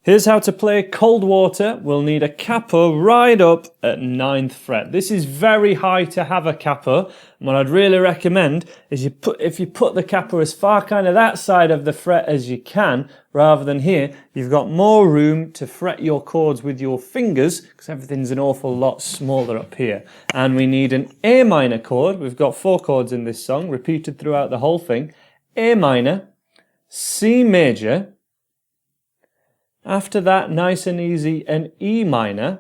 Here's how to play Cold Water. We'll need a capo right up at 9th fret. This is very high to have a capo. And what I'd really recommend is if you put the capo as far kind of that side of the fret as you can, rather than here, you've got more room to fret your chords with your fingers because everything's an awful lot smaller up here. And we need an A minor chord. We've got 4 chords in this song, repeated throughout the whole thing. A minor, C major. After that, nice and easy, an E minor,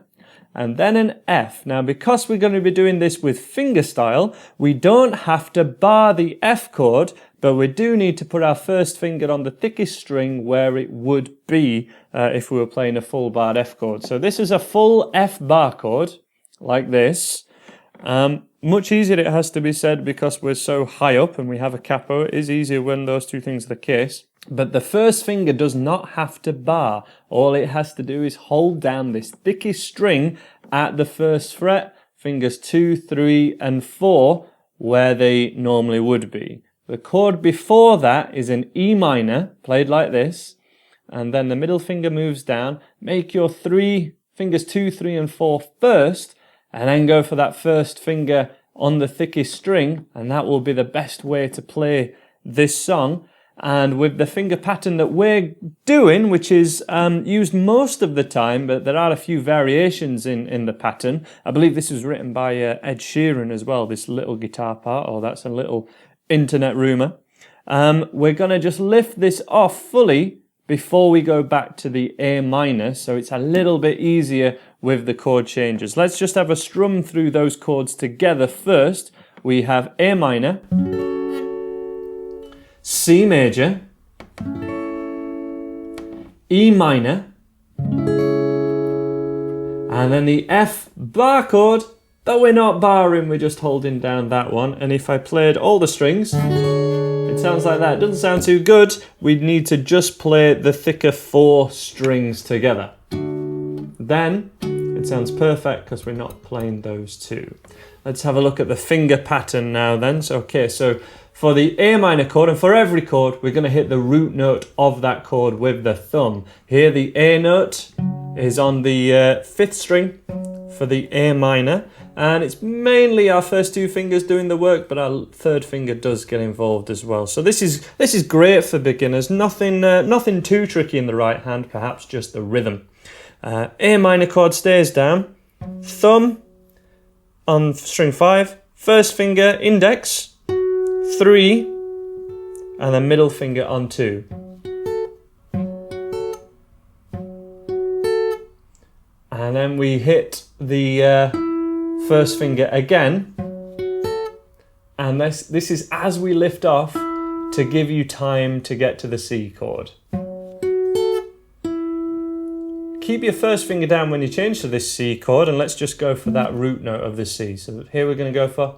and then an F. Now, because we're going to be doing this with fingerstyle, we don't have to bar the F chord, but we do need to put our first finger on the thickest string where it would be if we were playing a full barred F chord. So this is a full F bar chord, like this. Much easier, it has to be said, because we're so high up and we have a capo. It is easier when those two things are the case. But the first finger does not have to bar. All it has to do is hold down this thickest string at the first fret, fingers 2, 3, and 4, where they normally would be. The chord before that is an E minor, played like this, and then the middle finger moves down. Make your fingers 2, 3, and 4 first, and then go for that first finger on the thickest string, and that will be the best way to play this song. And with the finger pattern that we're doing, which is used most of the time, but there are a few variations in the pattern. I believe this was written by Ed Sheeran as well, this little guitar part, or that's a little internet rumour. We're going to just lift this off fully before we go back to the A minor, so it's a little bit easier with the chord changes. Let's just have a strum through those chords together first. We have A minor, C major, E minor, and then the F bar chord, but we're not barring, we're just holding down that one. And if I played all the strings, it sounds like that. It doesn't sound too good. We'd need to just play the thicker 4 strings together. Then it sounds perfect because we're not playing those two. Let's have a look at the finger pattern now then. So for the A minor chord, and for every chord, we're going to hit the root note of that chord with the thumb. Here the A note is on the 5th string for the A minor, and it's mainly our first 2 fingers doing the work, but our 3rd finger does get involved as well. So this is great for beginners. Nothing too tricky in the right hand, perhaps just the rhythm. A minor chord stays down, thumb on string 5, first finger index, 3, and then middle finger on 2. And then we hit the first finger again, and this is as we lift off to give you time to get to the C chord. Keep your first finger down when you change to this C chord, and let's just go for that root note of the C. So here we're going to go for...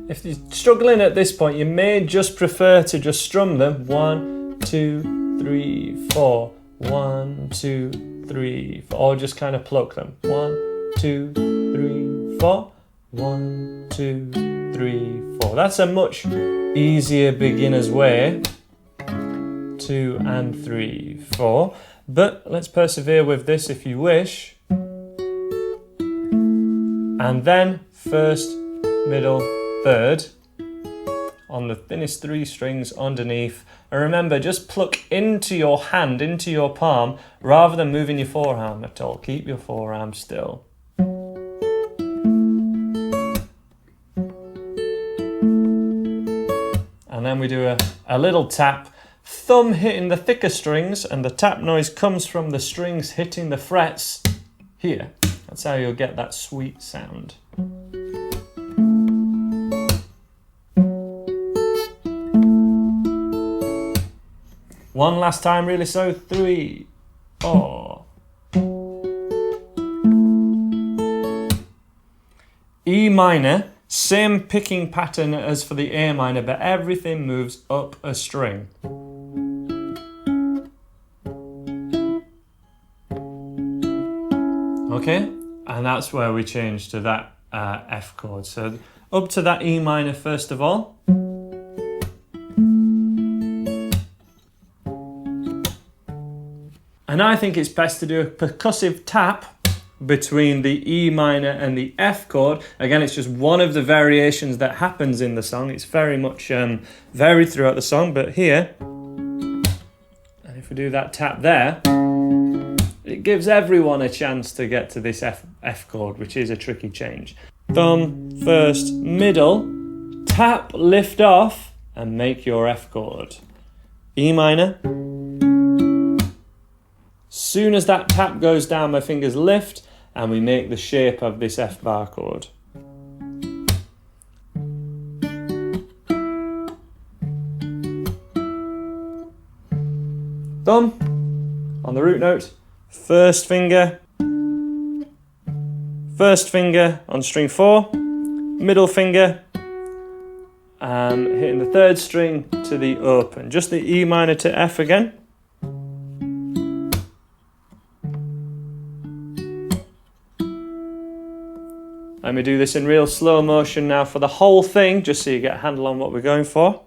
If you're struggling at this point, you may just prefer to just strum them. 1, 2, 3, 4. 1, 2, 3, 4. Or just kind of pluck them. 1, 2, 3, 4. 1, 2, 3, 4. That's a much easier beginner's way. 2 and 3, 4. But let's persevere with this if you wish. And then first, middle, 3rd on the thinnest 3 strings underneath. And remember, just pluck into your hand, into your palm, rather than moving your forearm at all. Keep your forearm still. And then we do a little tap, thumb hitting the thicker strings, and the tap noise comes from the strings hitting the frets here. That's how you'll get that sweet sound. One last time, really, so 3, 4. E minor, same picking pattern as for the A minor, but everything moves up a string. Okay, and that's where we change to that F chord. So up to that E minor first of all. And I think it's best to do a percussive tap between the E minor and the F chord. Again, it's just one of the variations that happens in the song. It's very much varied throughout the song, but here, and if we do that tap there, it gives everyone a chance to get to this F chord, which is a tricky change. Thumb, first, middle, tap, lift off, and make your F chord. E minor. Soon as that tap goes down, my fingers lift, and we make the shape of this F bar chord. Thumb on the root note, first finger on string 4, middle finger, and hitting the third string to the open. Just the E minor to F again. Let me do this in real slow motion now for the whole thing, just so you get a handle on what we're going for.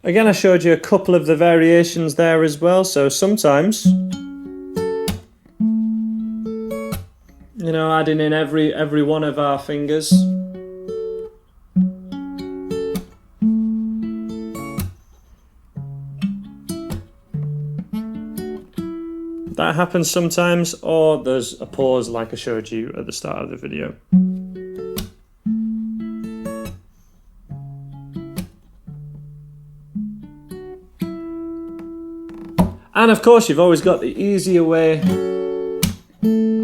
Again, I showed you a couple of the variations there as well, so sometimes, you know, adding in every one of our fingers. That happens sometimes, or there's a pause like I showed you at the start of the video. And of course, you've always got the easier way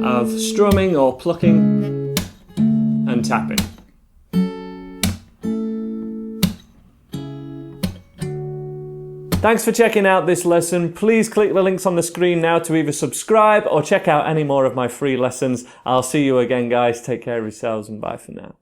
of strumming or plucking and tapping. Thanks for checking out this lesson. Please click the links on the screen now to either subscribe or check out any more of my free lessons. I'll see you again, guys. Take care of yourselves and bye for now.